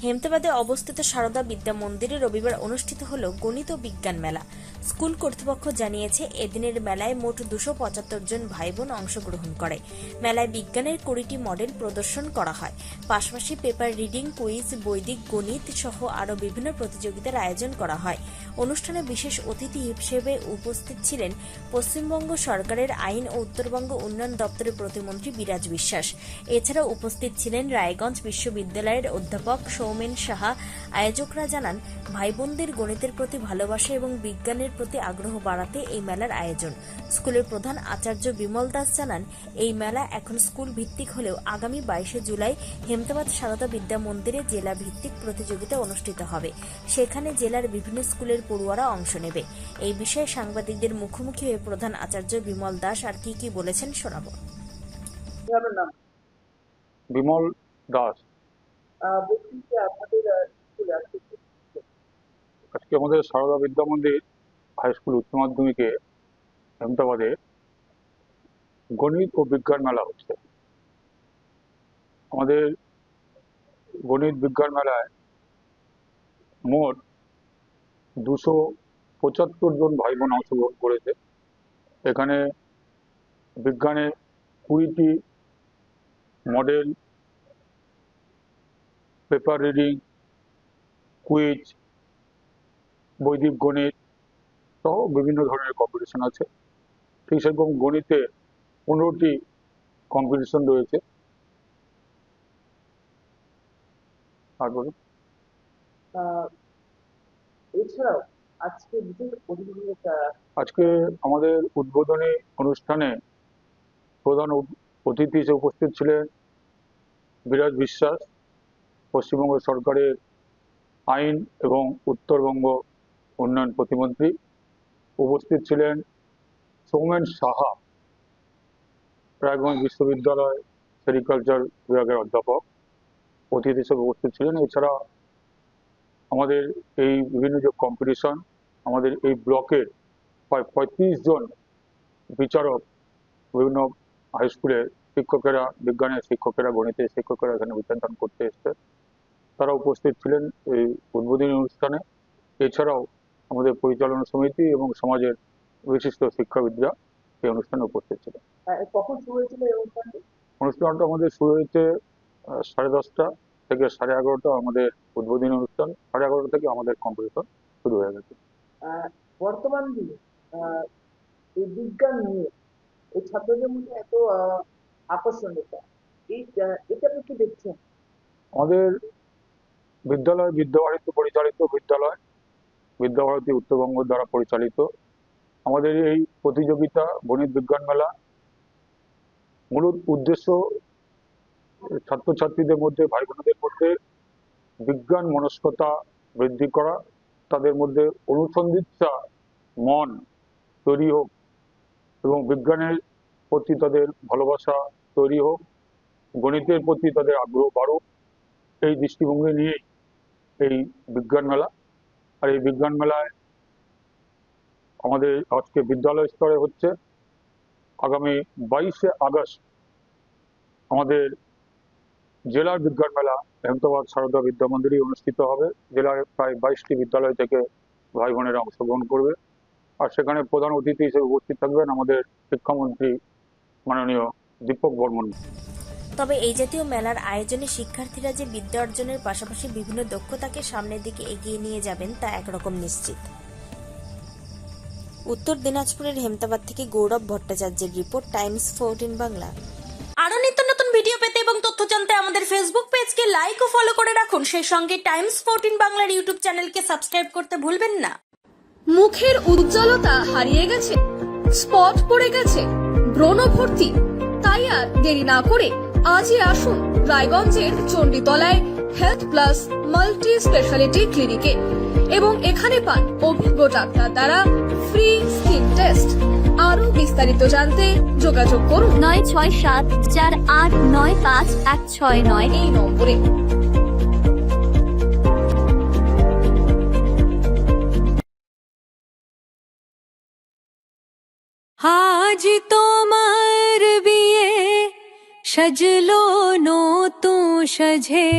হেমতাবাদে অবস্থিত সারদা বিদ্যা মন্দিরে রবিবার অনুষ্ঠিত হল গণিত ও বিজ্ঞান মেলা। স্কুল কর্তৃপক্ষ জানিয়েছে, এদিনের মেলায় মোট 275 জন ভাই বোন অংশগ্রহণ করে। মেলায় বিজ্ঞানের 20টি মডেল প্রদর্শন করা হয়। পাশাপাশি পেপার রিডিং, কুইজ, বৈদিক গণিত সহ আরও বিভিন্ন প্রতিযোগিতার আয়োজন করা হয়। অনুষ্ঠানে বিশেষ অতিথি হিসেবে উপস্থিত ছিলেন পশ্চিমবঙ্গ সরকারের আইন ও উত্তরবঙ্গ উন্নয়ন দপ্তরের প্রতিমন্ত্রী বিরাজ বিশ্বাস। এছাড়াও উপস্থিত ছিলেন রায়গঞ্জ বিশ্ববিদ্যালয়ের অধ্যাপক সৌমেন সাহা। আয়োজকরা জানান, ভাই বোনদের গণিতের প্রতি ভালোবাসা এবং বিজ্ঞানের প্রতি আগ্রহ বাড়াতে এই মেলার আয়োজন। স্কুলের প্রধান আচার্য বিমল দাস জানান, এই মেলা এখন স্কুল ভিত্তিক হলেও আগামী 22শে জুলাই হেমতাবাদ সারদা বিদ্যা মন্দিরে জেলা ভিত্তিক প্রতিযোগিতা অনুষ্ঠিত হবে। সেখানে জেলার বিভিন্ন স্কুলের পড়ুয়ারা অংশ নেবে। এই বিষয়ে সাংবাদিকদের মুখোমুখি হয়ে প্রধান আচার্য বিমল দাস আর কি বলেছেন শোনাব। বিমল দাস। আজকে আমাদের সারদা বিদ্যা মন্দির হাই স্কুল উচ্চ মাধ্যমিকে হেমতাবাদে গণিত ও বিজ্ঞান মেলা হচ্ছে। আমাদের গণিত বিজ্ঞান মেলায় মোট 275 জন ভাই বোন অংশগ্রহণ করেছে। এখানে বিজ্ঞানে 20টি মডেল, পেপার রিডিং, কুইজ, বৈদিক গণিত সহ বিভিন্ন ধরনের কম্পিটিশন আছে। ঠিক সেরকম গণিতে 15টি কম্পিটিশন রয়েছে। তারপরে এছাড়াও আজকে আমাদের উদ্বোধনী অনুষ্ঠানে প্রধান অতিথি হিসেবে উপস্থিত ছিলেন বিরাজ বিশ্বাস, পশ্চিমবঙ্গ সরকারের আইন এবং উত্তরবঙ্গ উন্নয়ন প্রতিমন্ত্রী। উপস্থিত ছিলেন সৌমেন সাহা, রায়গঞ্জ বিশ্ববিদ্যালয় সেরিকালচার বিভাগের অধ্যাপক, অতিথি হিসেবে উপস্থিত ছিলেন। এছাড়া আমাদের এই বিভিন্ন যে কম্পিটিশন, আমাদের এই ব্লকের প্রায় 35 জন বিচারক, বিভিন্ন হাই স্কুলের শিক্ষকেরা, বিজ্ঞানের শিক্ষকেরা, গণিতের শিক্ষকেরা এখানে বিচারদান করতে এসছে, তারা উপস্থিত ছিলেন এই উদ্বোধনী অনুষ্ঠানে। এছাড়াও আমাদের পরিচালনা সমিতি এবং সমাজের বিশিষ্ট শিক্ষাবিদরা এই অনুষ্ঠানে উপস্থিত ছিলেন। কখন শুরু হয়েছিল এই অনুষ্ঠানটি? অনুষ্ঠানটা আমাদের শুরু হয়েছে 10:30 থেকে 11:30 আমাদের উদ্বোধনী অনুষ্ঠান, 11:30 থেকে আমাদের কম্পিটিশন শুরু হয়ে গেছে। বর্তমান দিনে এই বিজ্ঞান নিয়ে এই ছাত্রদের মধ্যে এত আকর্ষণ, এটা আপনি কি দেখছেন? আমাদের বিদ্যালয় বিদ্যাভারতী পরিচালিত বিদ্যালয়, বিদ্যাভারতী উত্তরবঙ্গ দ্বারা পরিচালিত আমাদের এই প্রতিযোগিতা গণিত বিজ্ঞান মেলা মূল উদ্দেশ্য ছাত্রছাত্রীদের মধ্যে, ভাই বোনদের মধ্যে বিজ্ঞান মনস্কতা বৃদ্ধি করা, তাদের মধ্যে অনুসন্ধিৎসা মন তৈরি হোক এবং বিজ্ঞানের প্রতি তাদের ভালোবাসা তৈরি হোক, গণিতের প্রতি তাদের আগ্রহ বাড়ুক, এই দৃষ্টিভঙ্গি নিয়েই এই বিজ্ঞান মেলা। আর এই বিজ্ঞান মেলায় আমাদের আজকে বিদ্যালয় স্তরে হচ্ছে। আগামী 22শে আগস্ট আমাদের জেলার বিজ্ঞান মেলা হেমতাবাদ সারদা বিদ্যা মন্দিরে অনুষ্ঠিত হবে। জেলার প্রায় 22টি বিদ্যালয় থেকে ভাই বোনেরা অংশগ্রহণ করবে। আর সেখানে প্রধান অতিথি হিসেবে উপস্থিত থাকবেন আমাদের শিক্ষামন্ত্রী মাননীয় দীপক বর্মন। তবে এই জাতীয় মেলার আয়োজনে শিক্ষার্থীরা যে বিদ্যা অর্জনের পাশাপাশি বিভিন্ন দক্ষতাকে সামনের দিকে এগিয়ে নিয়ে যাবেন তা একরকম নিশ্চিত। উত্তর দিনাজপুরের হেমতাবাদ থেকে গৌরব ভট্টাচার্যের রিপোর্ট, টাইমস 14 বাংলা। আরো নিত্য নতুন ভিডিও পেতে এবং তথ্য জানতে আমাদের ফেসবুক পেজকে লাইক ও ফলো করে রাখুন। সেই সঙ্গে টাইমস 14 বাংলার ইউটিউব চ্যানেলকে সাবস্ক্রাইব করতে ভুলবেন না। মুখের উজ্জ্বলতা হারিয়ে গেছে, স্পট পড়ে গেছে, ব্রণ ভর্তি, তাই আর দেরি না করে আজই আসুন রায়গঞ্জের চণ্ডীতলায় হেলথ প্লাস মাল্টি স্পেশালিটি ক্লিনিকে এবং এখানে পান অভিজ্ঞ ডাক্তার দ্বারা ফ্রি স্কিন টেস্ট। আরো বিস্তারিত জানতে যোগাযোগ করুন 9674895169 এই নম্বরে। আজ তোমার বিয়ে সাজলো নতুন সাজে।